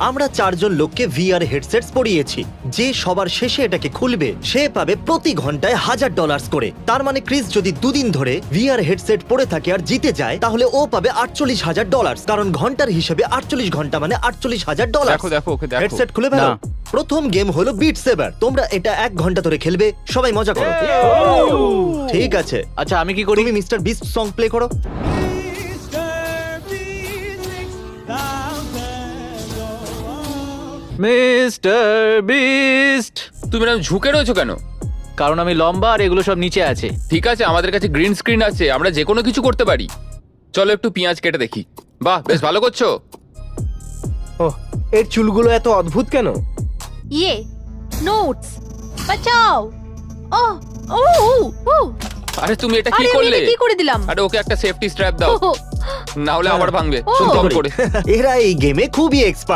আমরা 4 জন লোককে ভিআর হেডসেটস পরিয়েছি। যে সবার শেষে এটাকে খুলবে সে পাবে প্রতি ঘন্টায় $1000 করে। তার মানে ক্রিস যদি 2 দিন ধরে ভিআর হেডসেট পরে থাকে আর জিতে যায় তাহলে ও পাবে $48,000, কারণ ঘন্টার হিসেবে 48 ঘন্টা মানে $48,000। দেখো দেখো ওকে দেখো। হেডসেট খুলে ফেলো। না। প্রথম গেম হলো বিট সেভার। তোমরা এটা 1 ঘন্টা ধরে খেলবে। সবাই মজা করো। ঠিক আছে, আচ্ছা আমি কি করি? তুমি মিস্টার বিস্ট সং প্লে করো। Mister beast. তুমি এরকম ঝুঁকে রয়েছো কেন? কারণ আমি লম্বা আর এগুলো সব নিচে আছে। ঠিক আছে, আমাদের কাছে গ্রিন স্ক্রিন আছে, আমরা যে কোনো কিছু করতে পারি। চলো একটু পেঁয়াজ কেটে দেখি। বাহ, বেশ ভালো করছো। ওহ, এর চুলগুলো এত অদ্ভুত কেন? ইয়ে নোটস বাঁচাও। ও ও ও আরে তুমি এটা কি আরে আমি করলে? এটা কি করে দিলাম? আরে ওকে একটা সেফটি স্ট্র্যাপ দাও, ও, না হলে আবার ভাঙবে। ও। শুনতে হবে করে। এরা এই গেমে খুবই এক্সপার্ট।